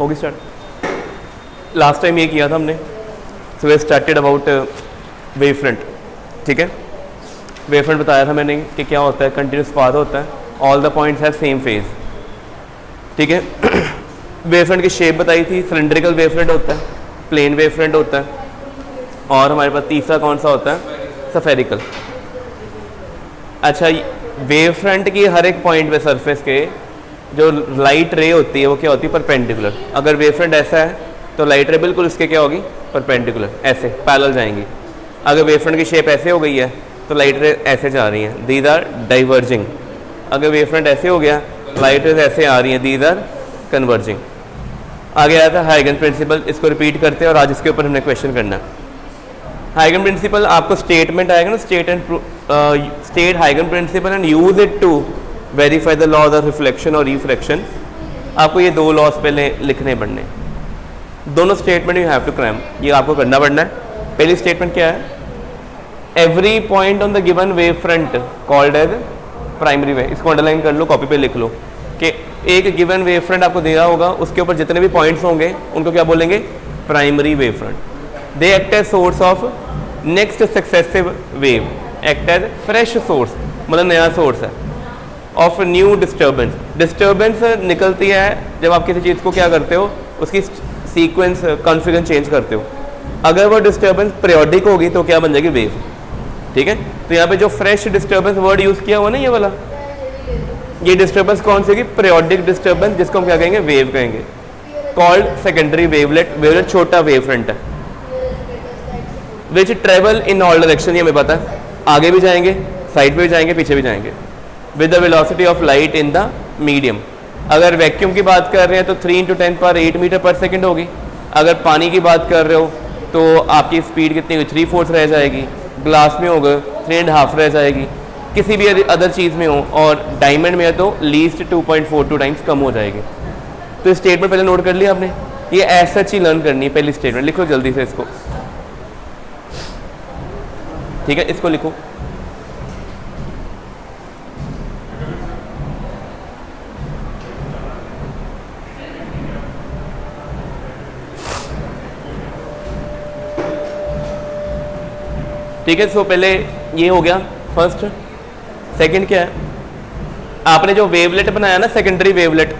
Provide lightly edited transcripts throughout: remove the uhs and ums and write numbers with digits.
होगी start. Last time ये किया था हमने, so we started about wave front. ठीक है, वेव फ्रंट बताया था मैंने कि क्या होता है, कंटिन्यूस पाथ होता है, all the points have same phase. ठीक है, वेव फ्रंट की शेप बताई थी, सिलेंड्रिकल वेव फ्रंट होता है, प्लेन वेव फ्रंट होता है, और हमारे पास तीसरा कौन सा होता है, स्फेरिकल। अच्छा, वेव फ्रंट की हर एक पॉइंट पे सरफेस के जो लाइट रे होती है वो क्या होती है, परपेंडिकुलर। अगर वेव फ्रंट ऐसा है तो लाइट रे बिल्कुल इसके क्या होगी, परपेंडिकुलर, ऐसे पैरेलल जाएंगी। अगर वेव फ्रंट की शेप ऐसे हो गई है तो लाइट रे ऐसे जा रही हैं, दीज आर डाइवर्जिंग। अगर वेव फ्रंट ऐसे हो गया, लाइट रेज ऐसे आ रही हैं, दीज आर कन्वर्जिंग। आगे आया था हाइगन प्रिंसिपल, इसको रिपीट करते हैं और आज इसके ऊपर हमने क्वेश्चन करना है। हाइगन प्रिंसिपल आपको स्टेटमेंट आएगा ना, स्टेट हाइगन principle and use it to verify the laws of reflection और रिफ्रैक्शन। आपको ये दो लॉज पहले लिखने पड़ने, दोनों statement you have to cram, ये आपको करना पड़ना है। पहली स्टेटमेंट क्या है, every point on the given wave front called as primary wave. इसको अंडरलाइन कर लो, कॉपी पे लिख लो कि एक गिवन वेव फ्रंट आपको दिया होगा, उसके ऊपर जितने भी पॉइंट्स होंगे उनको क्या बोलेंगे, primary wave front. They act as source of next successive wave, act as fresh source, मतलब नया सोर्स है, ऑफ न्यू डिस्टर्बेंस। डिस्टर्बेंस निकलती है जब आप किसी चीज़ को क्या करते हो, उसकी सीक्वेंस कॉन्फ़िगरेशन चेंज करते हो। अगर वो डिस्टर्बेंस पीरियोडिक होगी तो क्या बन जाएगी, वेव। ठीक है, तो यहाँ पे जो फ्रेश डिस्टर्बेंस वर्ड यूज़ किया हुआ ना, ये वाला, ये डिस्टर्बेंस कौन सी होगी, पीरियोडिक डिस्टर्बेंस, जिसको हम क्या कहेंगे, वेव कहेंगे, कॉल्ड सेकेंडरी वेवलेट। वेवलेट छोटा वेव फ्रंट है, विच ट्रेवल इन ऑल डायरेक्शन, ये हमें पता है, आगे भी जाएंगे, साइड पे भी जाएंगे, पीछे भी जाएंगे, with the velocity of light in the medium. अगर वैक्यूम की बात कर रहे हैं तो 3 × 10⁸ मीटर पर सेकेंड होगी। अगर पानी की बात कर रहे हो तो आपकी स्पीड कितनी हुई, 3/4 रह जाएगी। ग्लास में होगा 3.5 रह जाएगी, किसी भी अदर चीज़ में हो, और डायमंड में है तो लीस्ट 2.42 टाइम्स कम हो जाएगी। तो स्टेटमेंट पहले नोट कर लिया आपने, ये ऐसा सच ही लर्न करनी है। पहली स्टेटमेंट लिखो जल्दी से इसको, ठीक है, इसको लिखो। ठीक है, सो पहले ये हो गया फर्स्ट। सेकंड क्या है, आपने जो वेवलेट बनाया ना, सेकेंडरी वेवलेट,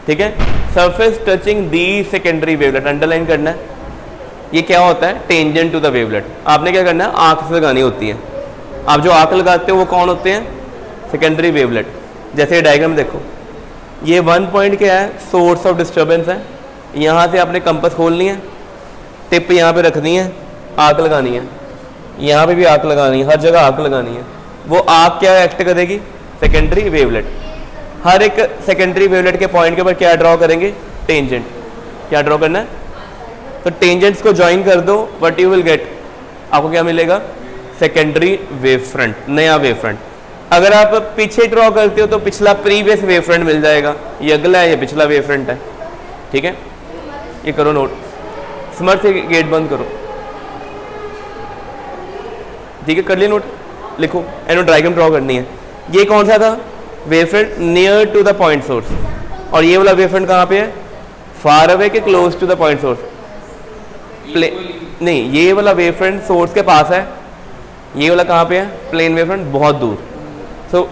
ठीक है, सरफेस टचिंग दी सेकेंडरी वेवलेट, अंडरलाइन करना है। ये क्या होता है, टेंजेंट टू द वेवलेट। आपने क्या करना है, आंख से लगानी होती है। आप जो आंख लगाते हो वो कौन होते हैं, सेकेंडरी वेवलेट। जैसे डायग्राम देखो, ये 1 पॉइंट क्या है, सोर्स ऑफ डिस्टर्बेंस है। यहाँ से आपने कंपास खोलनी है, टिप यहाँ पे रखनी है, आंख लगानी है, यहाँ पे भी आंख लगानी है, हर जगह आंख लगानी है। वो आंख क्या एक्ट करेगी, सेकेंडरी वेवलेट। हर एक सेकेंडरी वेवलेट के पॉइंट के ऊपर क्या ड्रॉ करेंगे, टेंजेंट। क्या ड्रॉ करना है, तो टेंजेंट्स को ज्वाइन कर दो, व्हाट यू विल गेट, आपको क्या मिलेगा, सेकेंडरी वेव फ्रंट, नया वेव फ्रंट। अगर आप पीछे ड्रॉ करते हो तो पिछला प्रीवियस वेव फ्रंट मिल जाएगा, ये अगला है, ये पिछला वेव फ्रंट है। ठीक है, ये करो नोट। स्मर्ट से गेट बंद करो, ठीक है, कर लिया नोट, लिखो। एनो डायग्राम ड्रॉ करनी है। ये कौन सा था, wave front near to the point source, और ये वाला वेव फ्रंट कहाँ पे है, फार अवे के close to the point source. नहीं, ये वाला वेव फ्रंट सोर्स के पास है, ये वाला कहाँ पे है, प्लेन वेव फ्रंट, बहुत दूर। सो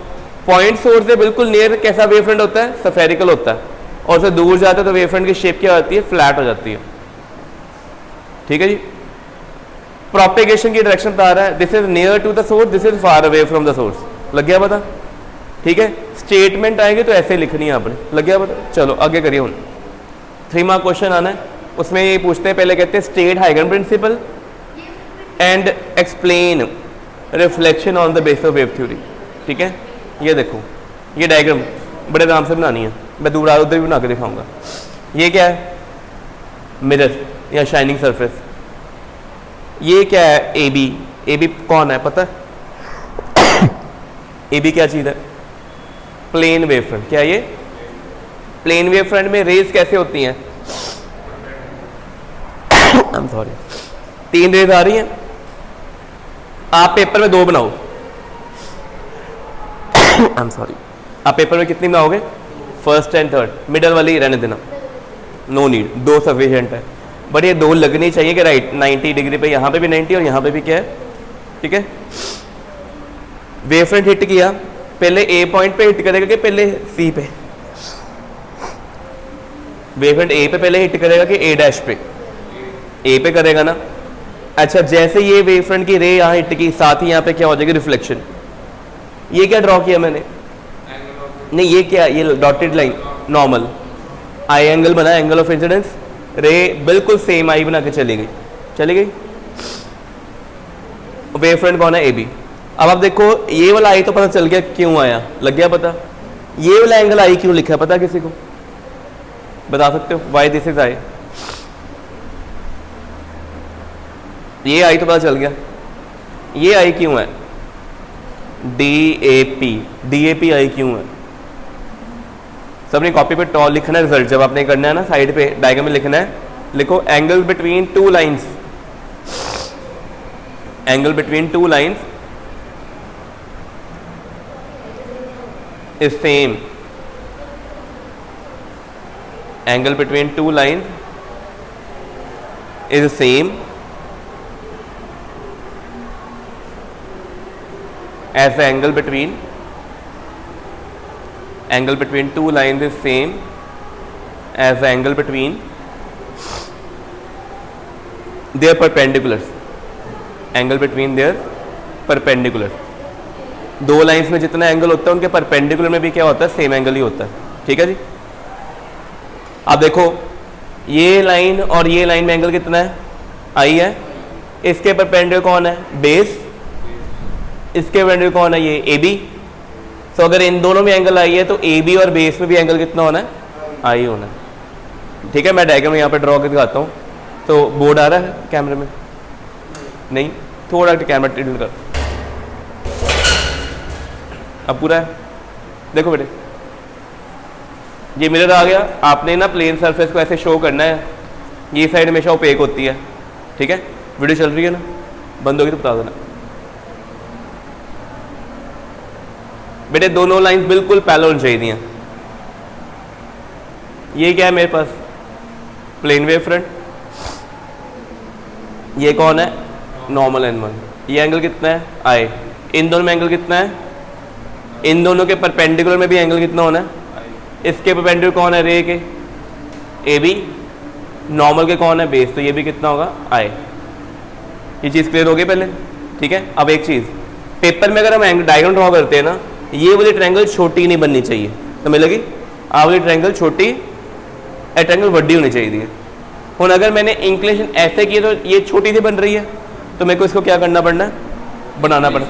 पॉइंट सोर्स से बिल्कुल नियर कैसा वेव फ्रंट होता है, स्फेरिकल होता है, और उससे दूर जाता है तो वेव फ्रंट की शेप क्या होती है, फ्लैट हो जाती है। ठीक है जी, प्रोपेगेशन की डायरेक्शन बता रहा है, this is near to the source, this is far away from the source. लग गया पता, ठीक है। स्टेटमेंट आएगी तो ऐसे लिखनी है आपने, लग गया पता। चलो आगे करिए। हूँ 3 मार्क क्वेश्चन आना है, उसमें ये पूछते हैं, पहले कहते हैं स्टेट हाइगन principle and explain reflection on the base of wave theory. ठीक है, ये देखो, ये डायग्राम बड़े आराम से बनानी है, मैं दूर उधर भी बना के दिखाऊंगा। ये क्या है, मिरर या शाइनिंग सरफेस। ये क्या है, ए बी कौन है पता है, ए बी क्या चीज़ है, प्लेन वेव फ्रंट। क्या ये प्लेन वेव फ्रंट में रेज कैसे होती हैं, आई एम सॉरी, 3 रेज आ रही हैं, आप पेपर में 2 बनाओ, आई एम सॉरी, आप पेपर में कितनी बनाओगे, फर्स्ट एंड थर्ड, मिडल वाली रहने देना। नो नीड, 2 सफिशिएंट है। बट ये 2 लगनी चाहिए कि राइट 90 डिग्री पे, यहाँ पे भी 90 और यहाँ पे भी क्या है, ठीक है। वेव फ्रंट हिट किया, पहले ए पॉइंट पे हिट करेगा कि पहले सी पे? वेव फ्रंट ए पे पहले हिट करेगा कि ए डैश पे? ए पे करेगा ना। अच्छा, जैसे ये वेव फ्रंट की रे यहाँ हिट की, साथ ही यहाँ पे क्या हो जाएगी, रिफ्लेक्शन। ये क्या ड्रॉ किया मैंने? नहीं, ये क्या, ये डॉटेड लाइन नॉर्मल आई एंगल बना, एंगल ऑफ इंसिडेंस। रे बिल्कुल सेम आई बना के चली गई, चली गई। वेव फ्रंट कौन है, ए बी। अब आप देखो, ये वाला आई तो पता चल गया क्यों आया, लग गया पता। ये वाला एंगल आई क्यों लिखा है, पता किसी को? बता सकते हो? Why this is I. ये आई तो पता चल गया, ये आई क्यों है, डी ए पी आई क्यों है? सबने कॉपी पे टॉ लिखना है रिजल्ट, जब आपने करना है ना साइड पे डायग्राम में लिखना है, लिखो angle between 2 lines, angle between 2 lines is same, angle between 2 lines is same as the angle between 2 lines is same as the angle between their perpendiculars, angle between their perpendicular। 2 lines में जितना angle होता है उनके perpendicular में भी क्या होता है, सेम एंगल ही होता है, ठीक है जी। अब देखो, ये लाइन और ये लाइन में एंगल कितना है, आई है। इसके परपेंडिकुलर कौन है, बेस। इसके परपेंडिकुलर कौन है, ये ए बी। तो अगर इन दोनों में एंगल आई है तो ए बी और बेस में भी एंगल कितना होना है, आई होना है, ठीक है। मैं डायग्राम यहाँ पे ड्रॉ करके दिखाता हूँ। तो बोर्ड आ रहा है कैमरे में? नहीं, थोड़ा कैमरा टिल्ट कर। अब पूरा है, देखो बेटे, ये मिरर आ गया। आपने ना प्लेन सरफेस को ऐसे शो करना है, ये साइड हमेशा ओपेक होती है, ठीक है। वीडियो चल रही है ना, बंद होगी तो बता देना बेटे। दोनों लाइंस बिल्कुल पैरेलल होनी चाहिए। ये क्या है मेरे पास, प्लेन वेव फ्रंट। ये कौन है, नॉर्मल n1। ये एंगल कितना है, आई। इन दोनों में एंगल कितना है, इन दोनों के परपेंडिकुलर में भी एंगल कितना होना है, इसके परपेंडिकुलर कौन है, रे के, ए बी। नॉर्मल के कौन है, बेस। तो ये भी कितना होगा, आई। ये चीज़ क्लियर हो गई पहले, ठीक है। अब एक चीज़, पेपर में अगर हम डायग्राम ड्रॉ करते हैं ना, ये वाली ट्रायंगल छोटी नहीं बननी चाहिए, समझ लगी। आ वाली ट्रायंगल छोटी, ए ट्रायंगल बड़ी होनी चाहिए। और अगर मैंने इंक्लिनेशन ऐसे की तो ये छोटी सी बन रही है, तो मेरे को इसको क्या करना पड़ना है, बनाना पड़ना।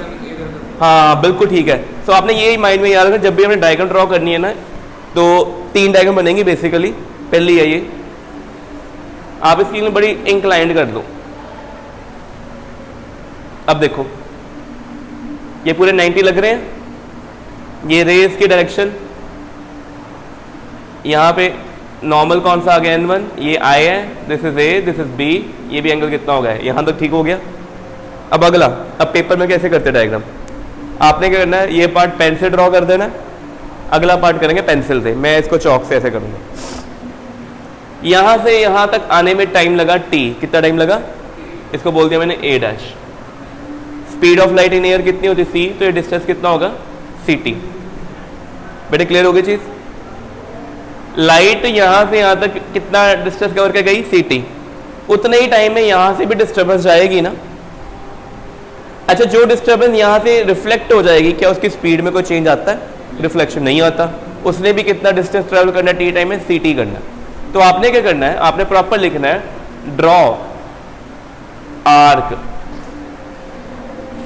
हाँ बिल्कुल ठीक है। तो आपने ये माइंड में याद रखना, जब भी हमने डायग्राम ड्रॉ करनी है ना, तो 3 डायग्राम बनेंगी बेसिकली। पहली है ये, आप इसकी बड़ी इंक्लाइंड कर दो। अब देखो, ये पूरे 90 लग रहे हैं। ये रेस की डायरेक्शन, यहाँ पे नॉर्मल कौन सा आ गया, n1। ये आई है, this is A, this is B. ये भी एंगल कितना हो गया है, यहाँ तक ठीक हो गया। अब अगला, अब पेपर में कैसे करते डायग्राम, आपने क्या करना है, ये पार्ट पेन से ड्रॉ कर देना, अगला पार्ट करेंगे पेंसिल से। मैं इसको चौक से ऐसे करूँगा। यहाँ से यहाँ तक आने में टाइम लगा t, कितना टाइम लगा, इसको बोल दिया मैंने a dash. Speed of light in air कितनी होती है, c। तो ये डिस्टेंस कितना होगा, ct। बेटे क्लियर हो गई चीज। लाइट यहां से यहां तक कितना डिस्टेंस कवर कर गई, ct। उतने ही टाइम में यहां से भी डिस्टर्बेंस जाएगी ना। अच्छा, जो डिस्टर्बेंस यहां से रिफ्लेक्ट हो जाएगी, क्या उसकी स्पीड में कोई चेंज आता है, रिफ्लेक्शन नहीं आता। उसने भी कितना डिस्टेंस ट्रेवल करना है, t टाइम में ct करना है। तो आपने क्या करना है, आपने प्रॉपर लिखना है, ड्रॉ आर्क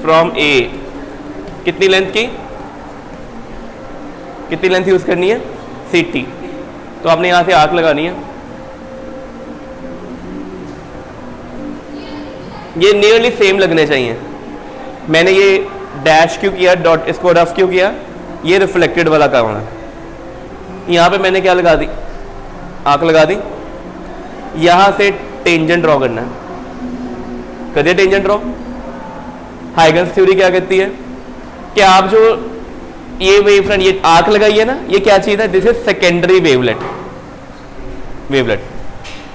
फ्रॉम a, कितनी लेंथ की, कितनी लेंथ यूज करनी है, ct। तो आपने यहां से आर्क लगानी है। ये नियरली सेम लगने चाहिए। मैंने ये डैश क्यों किया, डॉट इसको रफ क्यों किया, ये रिफ्लेक्टेड वाला काम है। यहां पे मैंने क्या लगा दी, आर्क लगा दी। यहां से टेंजेंट ड्रॉ करना है, कर दिया टेंजेंट ड्रॉ। हाइगन्स थ्योरी क्या कहती है कि आप जो ये वेव फ्रंट, ये आर्क लगाई है ना, ये क्या चीज है, this is secondary wavelet. Wavelet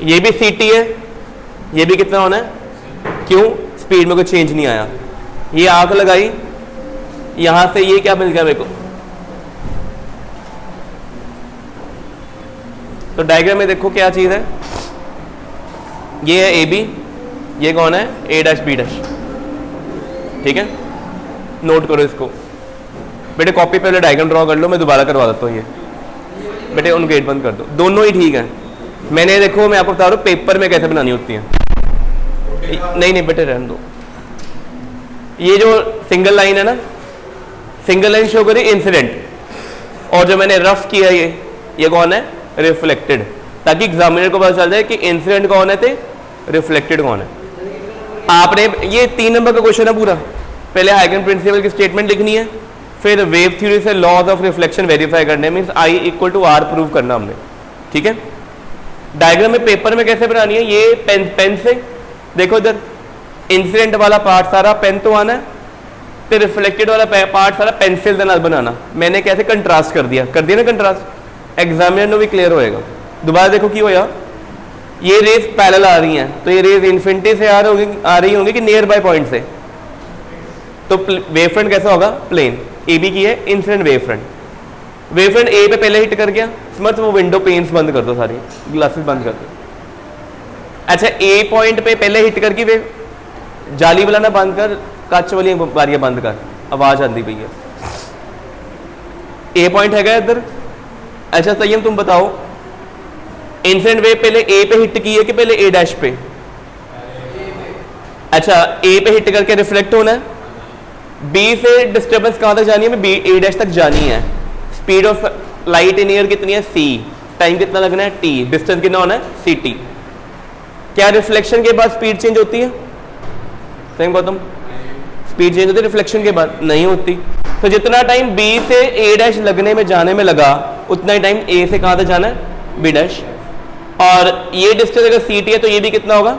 ये भी सी टी है, ये भी कितना होना है, क्यों, स्पीड में कोई चेंज नहीं आया। ये आंख लगाई, यहां से ये क्या मिल गया मेरे को, तो डायग्राम में देखो क्या चीज है, ये है ए बी, ये कौन है, ए डैश बी डैश, ठीक है, नोट करो इसको बेटे, कॉपी पहले डायग्राम ड्रॉ कर लो, मैं दोबारा करवा देता हूँ ये बेटे, उन गेट बंद कर दो, दोनों ही ठीक है। मैंने देखो मैं आपको बता रहा हूँ पेपर में कैसे बनानी होती है, नहीं नहीं बेटे रहने दो। ये जो सिंगल लाइन है ना, सिंगल लाइन शो करी इंसिडेंट, और जो मैंने रफ किया ये कौन है, रिफ्लेक्टेड, ताकि एग्जामिनर को पता चल जाए कि इंसिडेंट कौन है थे रिफ्लेक्टेड कौन है। आपने ये 3 नंबर का क्वेश्चन है पूरा, पहले हाइगन प्रिंसिपल की स्टेटमेंट लिखनी है, फिर वेव थ्योरी से लॉज ऑफ रिफ्लेक्शन वेरीफाई करने, means I equal to R prove करना हमने, ठीक है। डायग्राम में पेपर में कैसे बनानी है, ये पेन से देखो इधर, इंसिडेंट वाला पार्ट सारा पेन तो आना है, तो रिफ्लेक्टेड वाला पार्ट सारा पेंसिल के नाल बनाना। मैंने कैसे कंट्रास्ट कर दिया ना कंट्रास्ट, एग्जामिनर को भी क्लियर होएगा। दोबारा देखो की होया, ये रेज पैरेलल आ रही हैं, तो ये रेज इन्फिनिटी से आ रही होंगी कि नियर बाय पॉइंट से, तो वेव फ्रंट कैसा होगा, प्लेन। ए बी की है incident wave front, wave front A पे पहले हिट कर गया, समझ वो विंडो पेन्स बंद कर दो, सारी ग्लासेस बंद कर दो। अच्छा ए पॉइंट पे पहले हिट करके वेव, जाली वाला ना बंद कर, कांच वाली बारियां बंद कर, आवाज आती पई है। ए पॉइंट है इधर। अच्छा सही तुम बताओ, इंसिडेंट वेव पहले ए पे हिट की है कि पहले ए डैश पे? अच्छा ए पे हिट करके रिफ्लेक्ट होना है, बी से डिस्टर्बेंस कहां तक जानी है, बी ए डैश तक जानी है। Speed of light in air कितनी है, सी, टाइम कितना लगना है, टी, डिस्टेंस कितना होना है, सी टी। क्या रिफ्लेक्शन के बाद स्पीड चेंज होती है, सही गौतम, स्पीड चेंज होती है रिफ्लेक्शन के बाद? नहीं होती। तो जितना टाइम बी से ए डैश लगने में जाने में लगा, उतना ही टाइम ए से कहां तक जाना है, बी डैश। और ये डिस्टेंस अगर सी टी है तो ये भी कितना होगा,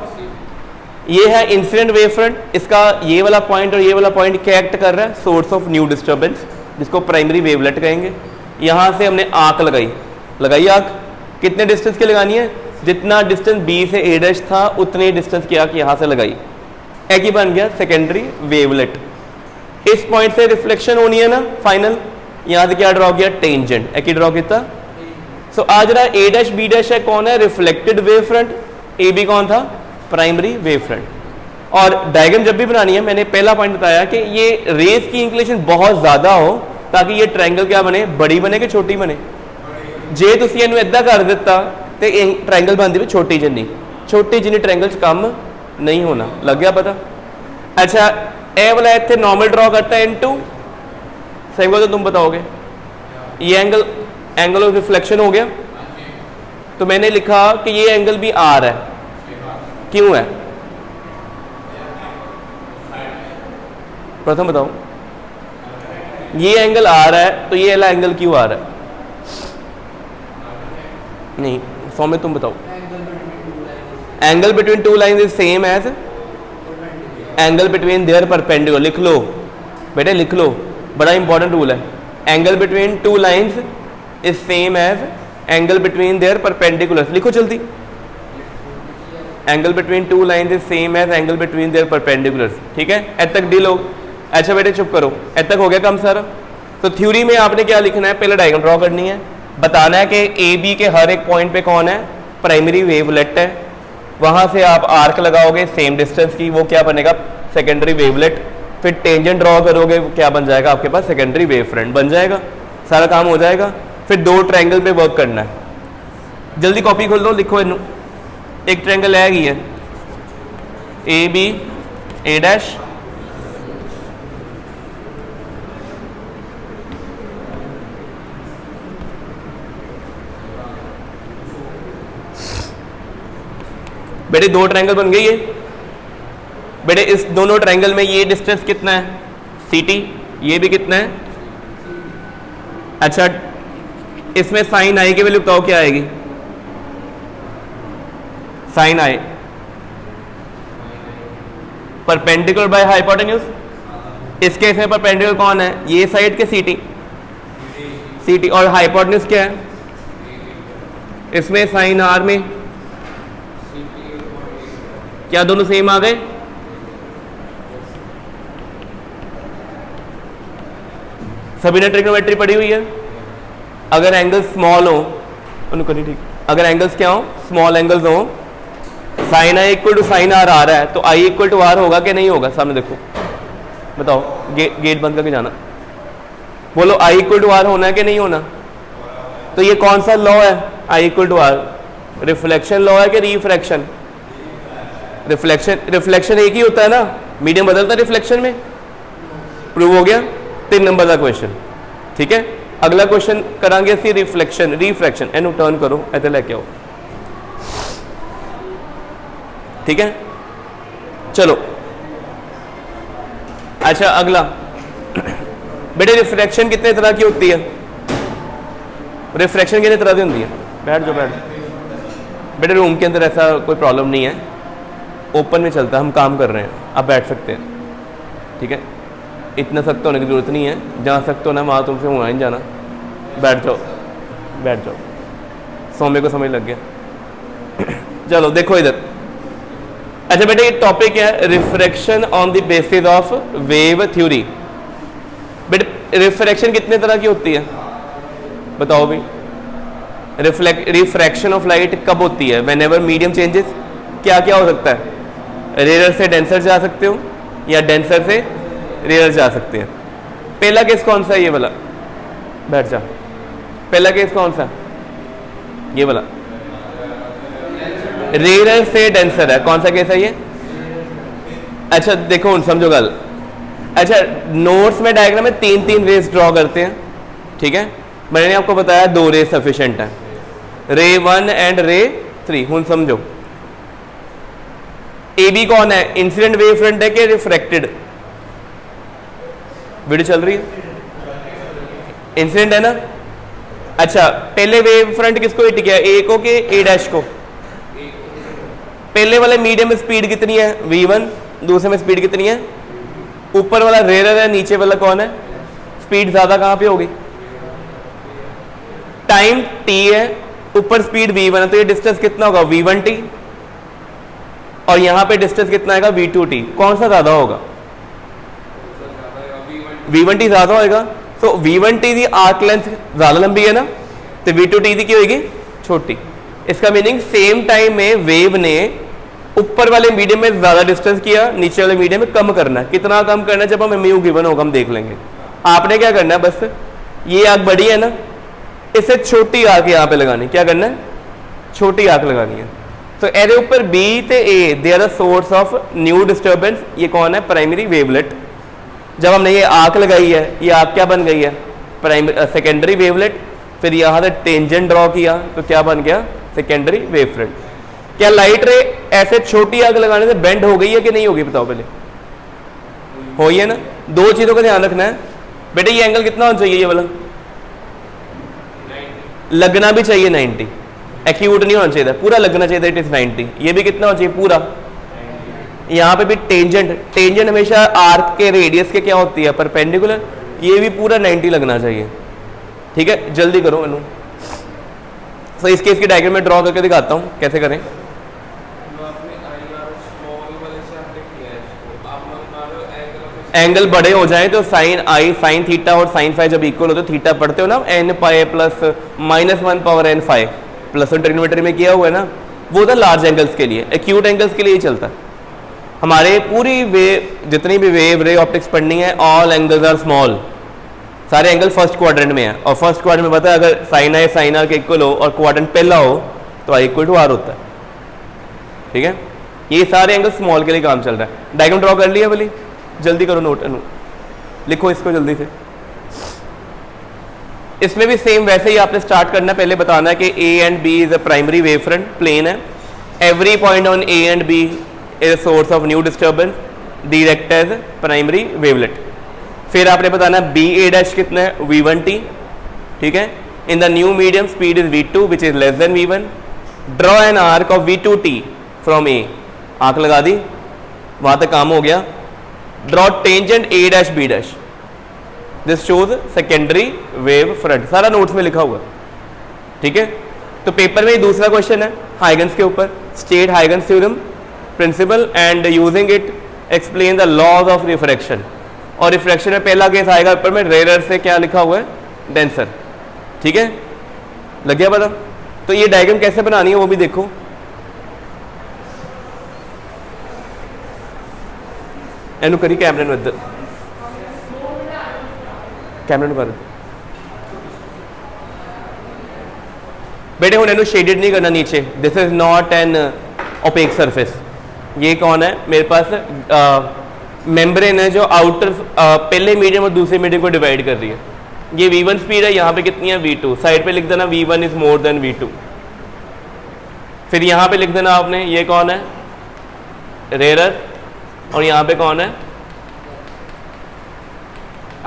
ये है इंसिडेंट वेव फ्रंट, इसका ये वाला पॉइंट और ये वाला पॉइंट क्या एक्ट कर रहा है, सोर्स ऑफ न्यू डिस्टर्बेंस, जिसको प्राइमरी वेवलेट कहेंगे। यहां से हमने आंख लगाई आंख, कितने डिस्टेंस की लगानी है, जितना डिस्टेंस बी से ए डैश था उतने डिस्टेंस की आंख यहां से लगाई, एक ही बन गया सेकेंडरी वेवलेट। इस पॉइंट से रिफ्लेक्शन होनी है ना फाइनल, यहां से क्या ड्रॉ किया, टेंजेंट, एक ही ड्रॉ किया। सो आज रहा ए डैश बी डैश है, कौन है, reflected wave front, A B कौन था, प्राइमरी वेव फ्रंट। और डायग्राम जब भी बनानी है, मैंने पहला पॉइंट बताया कि ये रेज की इंक्लिनेशन बहुत ज्यादा हो, ताकि ये ट्रायंगल क्या बने, बड़ी बने कि छोटी बने। जे तुसी इहनूं इदां कर दिता ते ट्रायंगल बनदी भी छोटी जिन्नी ट्रायंगल च कम नहीं होना, लग गया पता। अच्छा ए वाला इत्थे नॉर्मल ड्रॉ करता है इनटू, सही बोलो, तुम बताओगे, ये एंगल ऑफ रिफ्लेक्शन हो गया, तो मैंने लिखा कि ये एंगल भी आर है, क्यों है, प्रथम बताओ, ये एंगल आर है तो ये वाला एंगल क्यों आ रहा है, नहीं सौम्य तुम बताओ। Angle between two lines is same as angle between their perpendicular, लिख लो बेटे, लिख लो, बड़ा इंपॉर्टेंट रूल है। Angle between two lines is same as angle between their perpendicular, लिखो जल्दी। Angle between two lines is same as angle between their perpendicular, ठीक है, ऐड तक डील हो। अच्छा बेटे चुप करो, ऐड तक हो गया काम सारा। तो थ्योरी में आपने क्या लिखना है, पहले डायग्राम ड्रॉ करनी है, बताना है कि ए बी के हर एक पॉइंट पे कौन है, प्राइमरी वेवलेट है, वहां से आप आर्क लगाओगे सेम डिस्टेंस की, वो क्या बनेगा, सेकेंडरी वेवलेट। फिर टेंजेंट ड्रॉ करोगे, क्या बन जाएगा आपके पास, सेकेंडरी वेव फ्रंट बन जाएगा, सारा काम हो जाएगा। फिर 2 ट्रायंगल पे वर्क करना है, जल्दी कॉपी खोल लो, लिखो इनू। एक ट्रायंगल है ही है, ए बी ए डैश, बेटे 2 ट्रायंगल बन गई है बेटे। इस दोनों ट्रायंगल में ये डिस्टेंस कितना है, सी टी, ये भी कितना है। अच्छा इसमें साइन आई की वैल्यू बताओ क्या आएगी, sine i perpendicular by hypotenuse, इस केस में परपेंडिकुलर कौन है, ये साइड के सी टी, और हाइपोटेन्यूज क्या है, इसमें साइन आर में क्या दोनों सेम आ गए? सभी ने ट्रिग्नोमेट्री पढ़ी हुई है। अगर एंगल स्मॉल हो उनको नहीं, ठीक, अगर एंगल्स क्या हो, स्मॉल एंगल्स हो, sine i equal to sine r आ रहा है तो आई इक्वल टू आर होगा कि नहीं होगा? सामने देखो, बताओ, गेट बंद करके जाना, बोलो आई इक्वल टू आर होना है कि नहीं होना? तो ये कौन सा लॉ है i equal to r? Reflection law है कि रिफ्रैक्शन? रिफ्लेक्शन एक ही होता है ना, मीडियम बदलता है रिफ्लेक्शन में। प्रूव हो गया? 3 नंबर का क्वेश्चन। ठीक है, अगला क्वेश्चन करांगे सी रिफ्लेक्शन रिफ्रैक्शन। एनु टर्न करो, ऐसे लेके आओ। ठीक है, चलो अच्छा अगला बेटे, रिफ्रैक्शन कितने तरह की होती है? रिफ्रैक्शन कितने तरह की होती है? बैठ जाओ, बैठ जाओ बेटे, रूम के अंदर ऐसा कोई प्रॉब्लम नहीं है, ओपन में चलता है, हम काम कर रहे हैं, आप बैठ सकते हैं। ठीक है, इतना सख्त होने की जरूरत नहीं है, जहाँ सख्त होना वहाँ तुमसे वहाँ ही जाना। बैठ जाओ, बैठ जाओ, सोमे को समझ लग गया। चलो देखो इधर। अच्छा बेटे, ये टॉपिक है refraction on the basis of wave theory. बेटे रिफ्रैक्शन कितने तरह की होती है बताओ भी? रिफ्रैक्शन ऑफ लाइट कब होती है? Whenever medium changes. क्या क्या हो सकता है? रेयर से डेंसर जा सकते हो या डेंसर से रेयर जा सकते हैं। पहला केस कौन सा है? ये वाला, बैठ जा। पहला केस कौन सा? ये वाला, रेयर से डेंसर है। कौन सा केस है ये? अच्छा देखो समझो गल। अच्छा नोट्स में डायग्राम में 3 रेस ड्रॉ करते हैं। ठीक है, मैंने आपको बताया 2 रेस सफिशिएंट है, रे 1 एंड रे 3। हूं समझो, ए बी कौन है? इंसिडेंट वेव फ्रंट है कि रिफ्रैक्टेड? वीडियो चल रही है, इंसिडेंट है ना। अच्छा पहले वेव फ्रंट किसको हिट किया? ए को कि ए डैश को? पहले वाले मीडियम में स्पीड कितनी है? v1। दूसरे में स्पीड कितनी है? ऊपर वाला रेयर है, नीचे वाला कौन है? स्पीड ज्यादा कहां पे होगी? टाइम t है, ऊपर स्पीड v1 है, तो ये डिस्टेंस कितना होगा? v1t। और यहां पे डिस्टेंस कितना आएगा? v2t। कौन सा ज्यादा होगा? v1t ज्यादा होएगा। तो v1t की आर्क लेंथ ज्यादा लंबी है ना, तो v2t की होगी छोटी। इसका मीनिंग सेम टाइम में वेव ने ऊपर वाले मीडियम में ज्यादा डिस्टेंस किया, नीचे वाले मीडियम में कम करना है। कितना कम करना है? जब हमें म्यू गिवन होगा हम देख लेंगे। आपने क्या करना है, बस ये आग बड़ी है ना, इसे छोटी आग यहाँ पे लगानी। क्या करना है? छोटी आग लगानी है। तो एरे ऊपर बी ते A they are the source of new disturbance. ये कौन है? Primary wavelet. जब हमने ये आग लगाई है, ये आग क्या बन गई है? Primary secondary wavelet. फिर यहाँ से टेंजेंट ड्रॉ किया तो क्या बन गया? Secondary wave front. क्या लाइट रे ऐसे छोटी आग लगाने से बेंड हो गई है कि नहीं होगी? बताओ पहले। हो ही है ना। 2 चीजों का ध्यान रखना है बेटे। ये एंगल कितना होना चाहिए? ये वाला लगना भी चाहिए 90, एक्यूट नहीं होना चाहिए, पूरा लगना चाहिए। It is 90। ये भी कितना होना चाहिए? पूरा। यहाँ पे भी टेंजेंट हमेशा आर्क के रेडियस के क्या होती है? परपेंडिकुलर। ये भी पूरा 90 लगना चाहिए। ठीक है, जल्दी करो मैनू। तो इस केस की डायग्राम में ड्रॉ करके दिखाता हूँ कैसे करें। एंगल बड़े हो जाए तो साइन आई, साइन थीटा और साइन फाई जब इक्वल हो तो थीटा पढ़ते हो ना, n pi plus -1 power n phi plus trigonometry में किया हुआ है ना, वो था लार्ज एंगल्स के लिए। एक्यूट एंगल्स के लिए ही चलता है। हमारे पूरी वेव, जितनी भी वेव रे ऑप्टिक्स पढ़नी है, ऑल एंगल्स आर स्मॉल। सारे एंगल फर्स्ट क्वाड्रेंट में है, और फर्स्ट क्वाड्रेंट में पता है अगर साइन आई साइन आर के इक्वल हो और क्वाड्रेंट पहला हो तो आई इक्वल टू आर होता है। ठीक है, ये सारे एंगल स्मॉल के लिए काम चल रहा है। डायग्राम ड्रॉ कर लिया बोली? जल्दी करो, नोट लिखो इसको जल्दी से। इसमें भी सेम वैसे ही आपने स्टार्ट करना। पहले बताना है कि A and B is a primary wave front, plane है। Every point on A and B is source of new disturbance, direct as primary wavelet. फिर आपने बताना बी ए डैश कितना है? v1t। ठीक है, in the new medium speed is v2 which is less than v1। Draw an arc of v2t from A. आंख लगा दी, वहां तक काम हो गया। Draw tangent a dash b dash, this shows secondary wave front. सारा नोट्स में लिखा हुआ। ठीक है, तो पेपर में दूसरा क्वेश्चन है हाइगन्स के ऊपर। State Huygens theorem principle and using it explain the laws of refraction. और रिफ्रैक्शन में पहला केस आएगा पेपर में, रेयर से क्या लिखा हुआ है, डेंसर। ठीक है, लग गया पता? तो ये डायग्राम कैसे बनानी है वो भी देखो। एनु करी कैमरे में, इधर कैमरे में कर बेटे हूँ, एनु शेडेड नहीं करना नीचे। This is not an opaque surface. ये कौन है मेरे पास, मेम्ब्रेन है जो आउटर पहले मीडियम और दूसरे मीडियम को डिवाइड कर रही है। ये V1 स्पीड है, यहाँ पे कितनी है V2। साइड पे लिख देना V1 is more than V2। फिर यहाँ पे लिख देना आपने, ये कौन है, रेयरर, और यहाँ पे कौन है।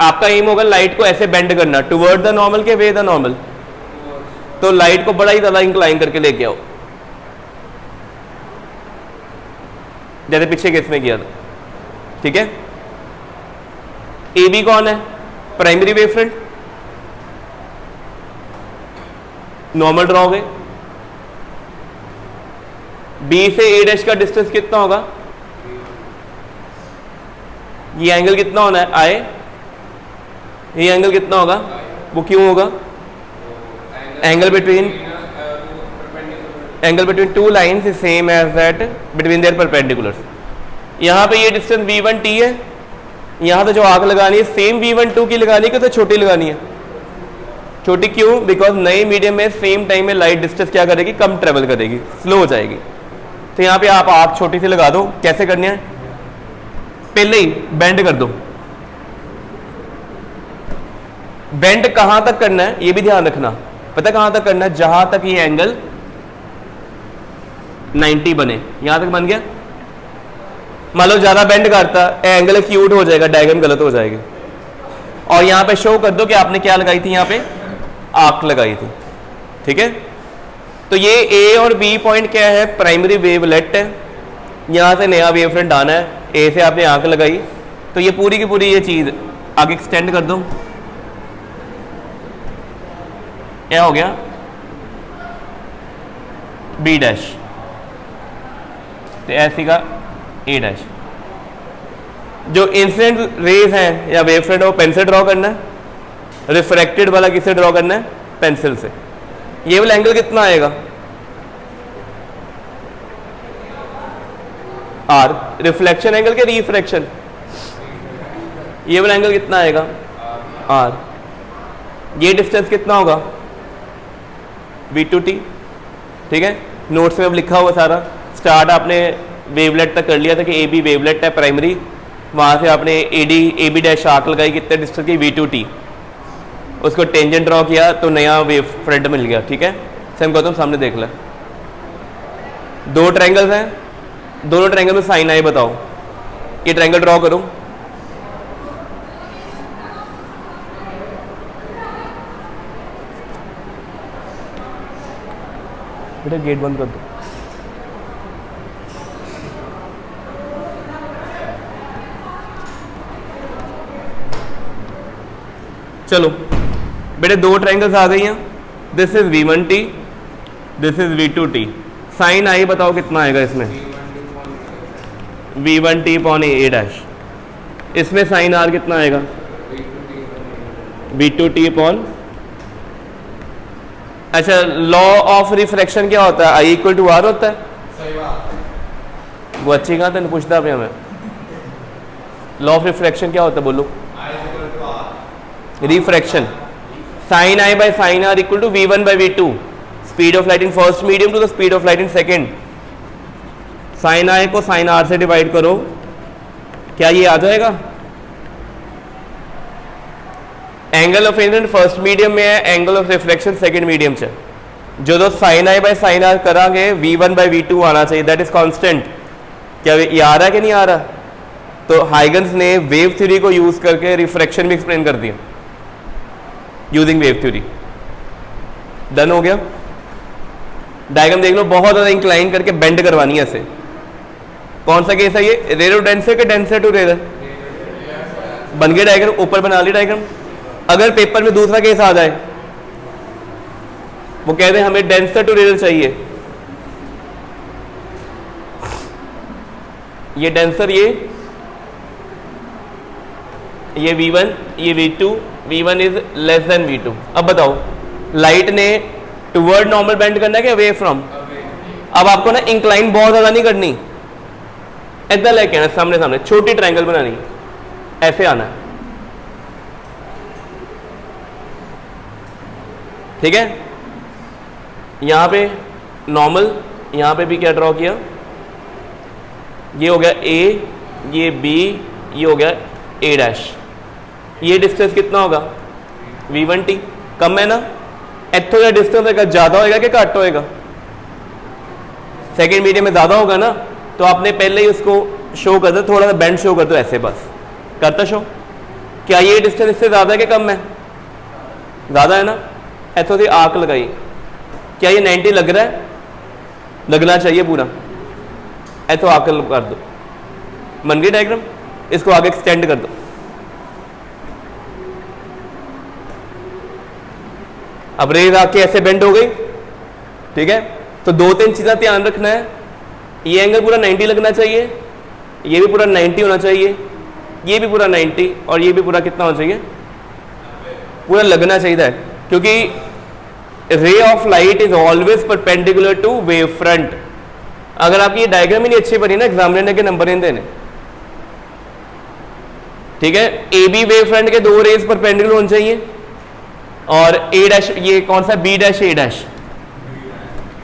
आपका एम होगा लाइट को ऐसे बेंड करना, टुवर्ड द नॉर्मल के वे द नॉर्मल। तो लाइट को बड़ा ही ज्यादा इंक्लाइन करके लेके आओ, जैसे पीछे केस में किया था। ठीक है, ए बी कौन है, primary wave front, normal draw हो गए। बी से ए डैश का डिस्टेंस कितना होगा, ये एंगल कितना होना है, आई। ये एंगल कितना होगा, वो क्यों होगा, angle between two lines is same as that between their perpendiculars. यहाँ पे ये डिस्टेंस V1 T है, यहाँ पे जो आग लगानी है सेम V1 2 की लगानी है कि छोटी लगानी है, छोटी क्यों, बिकॉज नए मीडियम में सेम टाइम में लाइट डिस्टेंस क्या करेगी, कम ट्रेवल करेगी, स्लो हो जाएगी। तो यहाँ पे आप आग छोटी सी लगा दो। कैसे करनी है, पहले ही बेंड कर दो। बेंड कहां तक करना है ये भी ध्यान रखना, पता कहां तक करना है, जहां तक ये एंगल 90 बने, यहां तक बन गया। मान लो ज्यादा बेंड करता एंगल एक्यूट हो जाएगा, डायग्राम गलत हो जाएगी। और यहां पे शो कर दो कि आपने क्या लगाई थी, यहां पे आर्क लगाई थी। ठीक है, तो ये ए और बी पॉइंट क्या है, प्राइमरी वेवलेट है। यहां से नया वेव फ्रंट आना है, ए से आपने आंख लगाई, तो ये पूरी की पूरी ये चीज आगे एक्सटेंड कर दो। क्या हो गया, बी डैश, तो ऐसी का ए डैश। जो इंसिडेंट रेज हैं या वेव फ्रंट है वो पेन से ड्रॉ करना है, रिफ्रैक्टेड वाला किससे ड्रॉ करना है, पेंसिल से। ये वाला एंगल कितना आएगा, आर। रिफ्लेक्शन एंगल के रिफ्रैक्शन, ये वाला एंगल कितना आएगा, आर। ये डिस्टेंस कितना होगा, V2T। ठीक है, नोट्स में अब लिखा हुआ सारा। स्टार्ट आपने वेवलेट तक कर लिया था कि ए बी वेवलेट है प्राइमरी, वहां से आपने ए बी डैश आर्क लगाई कितने डिस्टेंस की, V2T। उसको टेंजेंट ड्रॉ किया तो नया वेव फ्रंट मिल गया। ठीक है, सेम गौतम सामने देख ले, दो ट्रायंगल्स हैं, दोनों ट्रायंगल में साइन आई बताओ। ये ट्रायंगल ड्रॉ करो, बेटा गेट बंद कर दो। चलो बेटे, दो ट्रायंगल्स आ गई हैं। This is V1T, this is V2T। Sine i बताओ कितना आएगा इसमें, V1T अपॉन ए डैश। इसमें साइन आर कितना आएगा, V2T अपॉन। अच्छा, लॉ ऑफ रिफ्रैक्शन क्या होता है, आई इक्वल टू आर होता है। वो अच्छी कहाँ तेन पूछता पे हमें, लॉ ऑफ रिफ्रैक्शन क्या होता है बोलो, refraction. Sine i by sine r equal to V1 by V2, speed of light in first medium to the speed of light in second. Sine i को साइन आर से divide करो, क्या ये आ जाएगा। Angle of incident first medium में है, angle of reflection second medium से। जो दो sine i by sine r करांगे V1 बाय V2 आना चाहिए, दैट इज कांस्टेंट। क्या ये आ रहा है कि नहीं आ रहा। तो हाइगन्स ने वेव थ्योरी को यूज करके रिफ्रैक्शन भी एक्सप्लेन कर दिया यूजिंग वेव थ्योरी। डन हो गया। डायग्राम देख लो, बहुत ज्यादा इंक्लाइन करके बेंड करवानी है ऐसे। कौन सा केस है ये, रेयर टू डेंसर के डेंसर टू रेयर। बन गया डायग्राम, ऊपर बना ली डायग्राम। अगर पेपर में दूसरा केस आ जाए, वो कहते हैं हमें डेंसर टू रेयर चाहिए, ये डेंसर, ये V1, ये V2, V1 is less then V2। अब बताओ लाइट ने टुवर्ड नॉर्मल बेंड करना है कि अवे फ्रॉम? अब आपको ना इंक्लाइन बहुत ज़्यादा नहीं करनी, इधर लेके आना, सामने सामने छोटी ट्रायंगल बनानी है, ऐसे आना है, ठीक है। यहाँ पे नॉर्मल, यहाँ पे भी क्या ड्रॉ किया, ये हो गया A, ये B, ये हो गया A डैश। ये डिस्टेंस कितना होगा? V1t। कम है ना, इथों का डिस्टेंस होगा ज़्यादा होएगा कि घट होएगा? सेकेंड मीडियम में ज़्यादा होगा ना, तो आपने पहले ही उसको शो कर दो, थोड़ा सा बेंड शो कर दो ऐसे, बस करता शो। क्या ये डिस्टेंस इससे ज़्यादा है कि कम है? ज़्यादा है ना, इथों से आर्क लगाई, क्या ये 90 लग रहा है? लगना चाहिए पूरा, इथों आर्क कर दो, बन गई डायग्राम। इसको आगे एक्सटेंड कर दो, अब रेज आके ऐसे बेंड हो गई, ठीक है। तो दो तीन चीज़ें ध्यान रखना है, ये एंगल पूरा 90 लगना चाहिए, ये भी पूरा 90 होना चाहिए, ये भी पूरा 90, और ये भी पूरा कितना होना चाहिए? पूरा लगना चाहिए, क्योंकि ray of light is always perpendicular to wave front. अगर आपकी ये डायग्राम ही नहीं अच्छी बनी ना, एग्जामिनर के नंबर नहीं देने, ठीक है। ए बी वेव फ्रंट के दो रेज परपेंडिकुलर होने चाहिए, और ए डैश, ये कौन सा बी डैश ए डैश,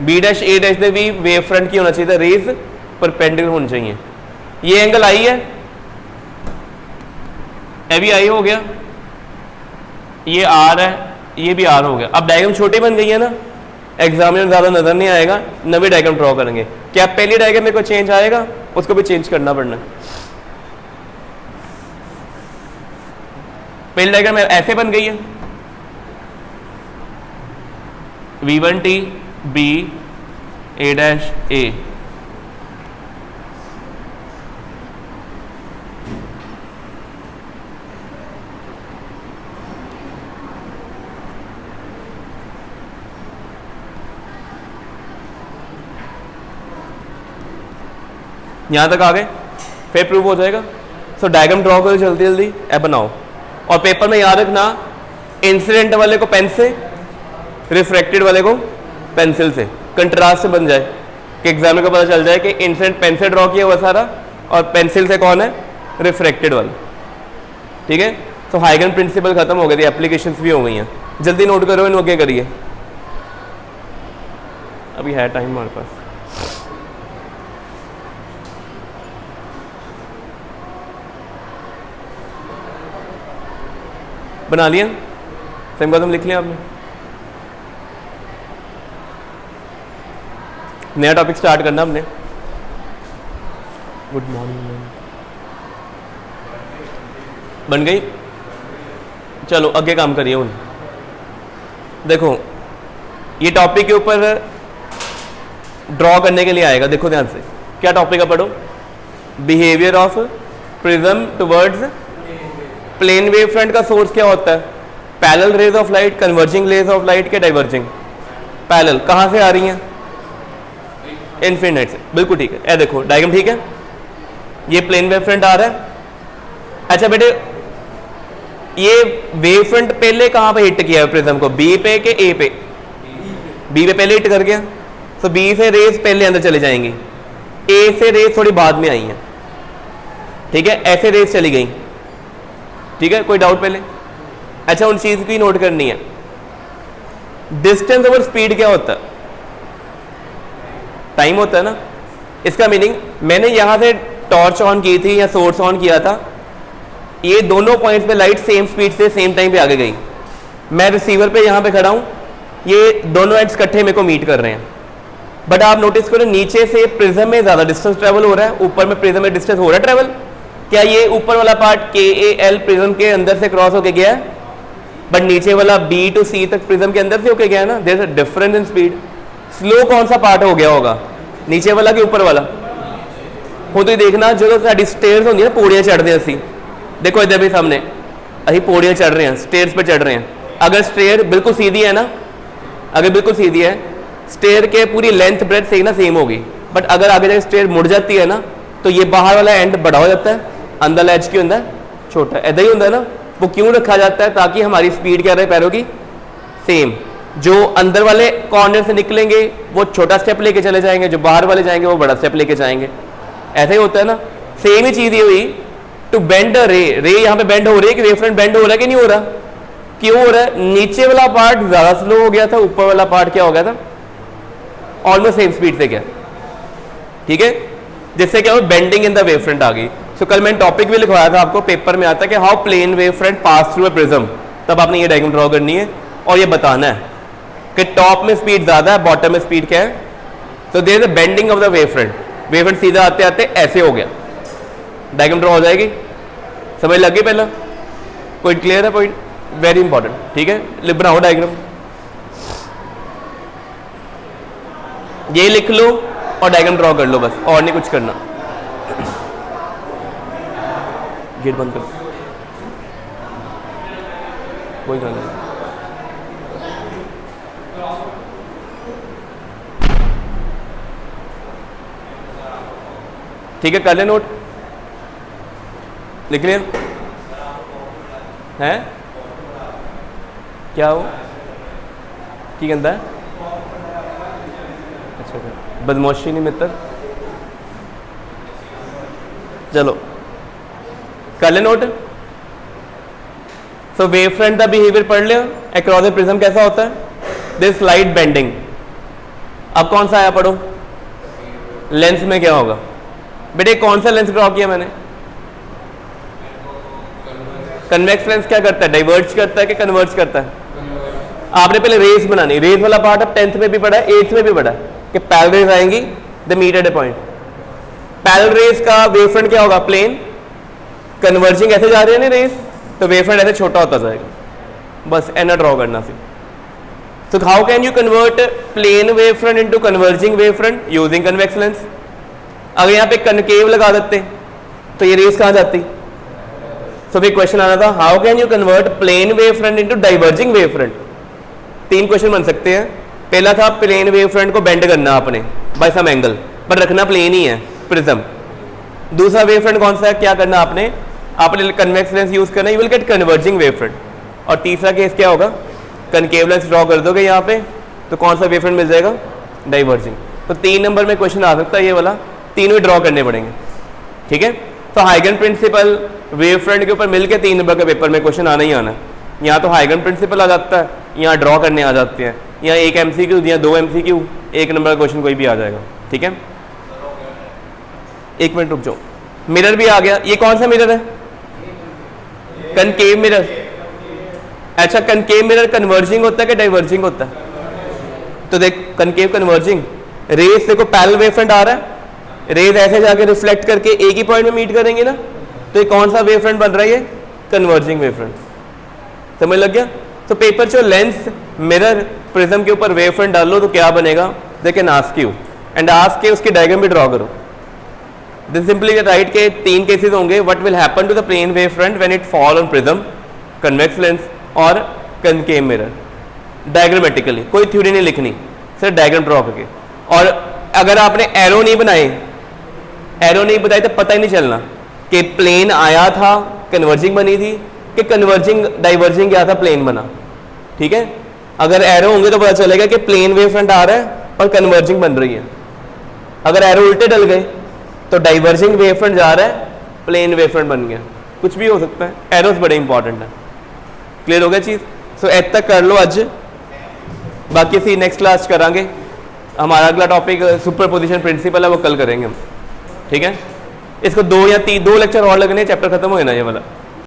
बी डैश ए डैश भी वेव फ्रंट की होना चाहिए, रेज परपेंडिकुलर होनी चाहिए। ये एंगल आई है, ए भी आई हो गया, ये आर है, ये भी आर हो गया। अब डायग्राम छोटी बन गई है ना, एग्जामिनर ज़्यादा नजर नहीं आएगा, नवी डायग्राम ड्रॉ करेंगे। क्या पहली डायग्राम में कोई चेंज आएगा? उसको भी चेंज करना पड़ना। पहली डायग्राम ऐसे बन गई है, V1t B A dash A, यहां तक आ गए, फिर प्रूव हो जाएगा। सो डायग्राम ड्रॉ करो जल्दी जल्दी, ऐप बनाओ, और पेपर में याद रखना इंसिडेंट वाले को पेन से, रिफ्रैक्टेड वाले को पेंसिल से, कंट्रास्ट से बन जाए कि एग्जामिनर को पता चल जाए कि इंसिडेंट पेन से ड्रॉ किया हुआ सारा, और पेंसिल से कौन है? रिफ्रैक्टेड वाला, ठीक है। तो हाइगन प्रिंसिपल खत्म हो गई थी, एप्लीकेशंस भी हो गई हैं, जल्दी नोट करो, इन ओके करिए, अभी है टाइम हमारे पास। बना लिया सेम गौतम, लिख लिया आपने? नया टॉपिक स्टार्ट करना हमने। गुड मॉर्निंग, बन गई? चलो आगे काम करिए। उन देखो ये टॉपिक के ऊपर ड्रॉ करने के लिए आएगा, देखो ध्यान से, क्या टॉपिक है पढ़ो, behaviour of prism towards plane wave front. का सोर्स क्या होता है? Parallel rays of light, converging rays of light के डाइवर्जिंग। पैरेलल कहाँ से आ रही हैं? इन्फिनिट से, बिल्कुल ठीक है। ये देखो डायग्राम ठीक है, ये प्लेन वेव फ्रंट आ रहा है। अच्छा बेटे, ये वेव फ्रंट पहले कहाँ पे हिट किया है प्रिज्म को? बी पे के ए पे? बी पे पहले हिट कर गया, तो बी से रेज पहले अंदर चले जाएंगी, ए से रेज थोड़ी बाद में आई हैं, ठीक है। ऐसे रेज चली गई, ठीक है, कोई डाउट पहले? अच्छा उन चीज की नोट करनी है, डिस्टेंस ओवर स्पीड क्या होता है? टाइम होता है ना। इसका मीनिंग मैंने यहां से टॉर्च ऑन की थी या सोर्स ऑन किया था, ये दोनों पॉइंट्स पे लाइट सेम स्पीड से सेम टाइम पे आगे गई, मैं रिसीवर पे यहां पे खड़ा हूं, ये दोनों एंड्स इकट्ठे मेरे को मीट कर रहे हैं। बट आप नोटिस करो नीचे से प्रिज्म में ज्यादा डिस्टेंस ट्रेवल हो रहा है, ऊपर में प्रिज्म में डिस्टेंस हो रहा है ट्रेवल। क्या ये ऊपर वाला पार्ट KAL प्रिज्म के अंदर से क्रॉस होके गया है, बट नीचे वाला B to C तक प्रिज्म के अंदर से होके गया है ना, there is a difference in speed. Slow कौन सा पार्ट हो गया होगा, नीचे वाला कि ऊपर वाला? हो तो देखना जो साडी स्टेयर्स होंगी ना, पौड़ियां चढ़ते हैं असी, देखो इधर भी सामने अभी पौड़ियां चढ़ रहे हैं, स्टेयर्स पे चढ़ रहे हैं। अगर स्टेयर बिल्कुल सीधी है ना, अगर बिल्कुल सीधी है, स्टेयर के पूरी लेंथ ब्रेथ से ना सेम होगी, बट अगर आगे जाके स्टेयर मुड़ जाती है ना, तो ये बाहर वाला एंड बड़ा हो जाता है, अंदर वाला एज क्यों होता है छोटा, ऐसा ही होता है ना। वो क्यों रखा जाता है, ताकि हमारी स्पीड क्या रहे पैरों की सेम। जो अंदर वाले कॉर्नर से निकलेंगे वो छोटा स्टेप लेके चले जाएंगे, जो बाहर वाले जाएंगे वो बड़ा स्टेप लेके जाएंगे। ऐसा ही होता है ना। सेम ही चीज़ ये हुई टू बेंड अ रे, रे यहाँ पे बेंड हो रही है कि वेव फ्रंट बेंड हो रहा है कि नहीं हो रहा, क्यों हो रहा है, नीचे वाला पार्ट ज़्यादा स्लो हो गया था, ऊपर वाला पार्ट क्या हो गया था ऑलमोस्ट सेम स्पीड से गया, ठीक है, जिससे क्या हो bending in the wave front आ गई। सो कल मैंने टॉपिक भी लिखवाया था आपको, पेपर में आता है कि how plane wave front pass through a prism, तब आपने ये डायग्राम ड्रॉ करनी है और ये बताना है कि टॉप में स्पीड ज़्यादा है, बॉटम में स्पीड क्या है। तो there is a bending of the wave front सीधा आते आते ऐसे हो गया, डायग्राम ड्रॉ हो जाएगी, समझ लग गई पहला, पॉइंट क्लियर है, पॉइंट वेरी इंपॉर्टेंट, ठीक है। बनाओ डायग्राम, ये लिख लो और डायग्राम ड्रॉ कर लो बस, और नहीं कुछ करना। गेट बंद कर, कोई गल नहीं। ठीक है, कर ले नोट, लिख लिया है, क्या हो की कहता है, अच्छा बदमाशी नहीं मित्र, चलो कर ले नोट। सो वेव फ्रंट का बिहेवियर पढ़ लिया, अक्रॉस द प्रिज्म कैसा होता है, दिस स्लाइड बेंडिंग। अब कौन सा आया पढ़ो, लेंस में क्या होगा बेटे, कौन सा लेंस ड्रॉ किया मैंने, कन्वेक्स लेंस क्या करता है, डाइवर्ज करता है कि कन्वर्ज करता है। आपने पहले रेस बनानी, रेस वाला पार्ट अब 10th में भी पढ़ा है, 8th में भी पढ़ा है कि पैरेलल रेस आएंगी, the meet at a point. Parallel rays का वेव फ्रंट क्या होगा, प्लेन, कन्वर्जिंग ऐसे जा रही है ना रेस, तो वेव फ्रंट ऐसे छोटा होता जाएगा, बस एना ड्रॉ करना फिर। So how can you convert plane wavefront into converging wavefront using convex lens? अगर यहाँ पे कनकेव लगा देते तो ये रेस कहाँ जाती। सो फिर क्वेश्चन आना था, how can you convert plane wavefront into diverging wavefront. तीन क्वेश्चन बन सकते हैं। पहला था प्लेन वेवफ्रंट को बेंड करना आपने बाय सम एंगल, पर रखना प्लेन ही है प्रिज्म। दूसरा वेवफ्रंट कौन सा है, क्या करना आपने कन्वेक्स लेंस यूज करना, you will get converging wavefront. और तीसरा केस क्या होगा, कनकेव लेंस ड्रॉ कर दोगे यहाँ पे तो कौन सा वेवफ्रंट मिल जाएगा, डाइवर्जिंग। तो 3 नंबर में क्वेश्चन आ सकता है ये वाला, तीनों ड्रॉ करने पड़ेंगे, ठीक है। तो हाइगन प्रिंसिपल वेवफ्रंट के ऊपर मिलके 3 नंबर के पेपर में क्वेश्चन आना ही आना। यहाँ तो हाइगन प्रिंसिपल आ जाता है, यहाँ ड्रॉ करने आ जाते हैं, यहाँ एक MCQ या 2 MCQ, 1 नंबर का क्वेश्चन कोई भी आ जाएगा, ठीक है। 1 मिनट रुक जाओ, मिरर भी आ गया। ये कौन सा मिरर है, कनकेव मिरर। अच्छा, कनकेव मिरर कन्वर्जिंग होता है कि डाइवर्जिंग होता है, तो देख कनकेव कन्वर्जिंग, रेस देखो पैरेलल वेवफ्रंट आ रहा है, रेज ऐसे जाके रिफ्लेक्ट करके एक ही पॉइंट में मीट करेंगे ना, तो ये कौन सा वेवफ्रंट बन रहा है, ये कन्वर्जिंग वेवफ्रंट। समझ लग गया। तो पेपर जो लेंस मिरर प्रिज्म के ऊपर वेवफ्रंट डालो तो क्या बनेगा, they can ask you and ask के उसकी डायग्राम भी ड्रॉ करो। दिस सिंपली राइट के 3 केसेस होंगे, what will happen to the plane wavefront when it fall on prism, convex lens और कनकेव मिरर, डायग्रामेटिकली। कोई थ्योरी नहीं लिखनी, सिर्फ डायग्राम ड्रॉ करके। और अगर आपने एरो नहीं बनाए, एरो नहीं बताई तो पता ही नहीं चलना कि प्लेन आया था कन्वर्जिंग बनी थी कि कन्वर्जिंग डाइवर्जिंग गया था प्लेन बना, ठीक है। अगर एरो होंगे तो पता चलेगा कि प्लेन वेवफ्रंट आ रहा है और कन्वर्जिंग बन रही है। अगर एरो उल्टे डल गए तो डाइवर्जिंग वेवफ्रंट जा रहा है, प्लेन वेवफ्रंट बन गया, कुछ भी हो सकता है। एरोस बड़े इंपॉर्टेंट है। क्लियर हो गया चीज़। सो एत तक कर लो आज, बाकी सी नेक्स्ट क्लास करांगे। हमारा अगला टॉपिक सुपर पोजिशन प्रिंसिपल है, वो कल करेंगे हम, ठीक है। इसको 2 या 3 2 लेक्चर और लगने, चैप्टर खत्म हो ना ये वाला।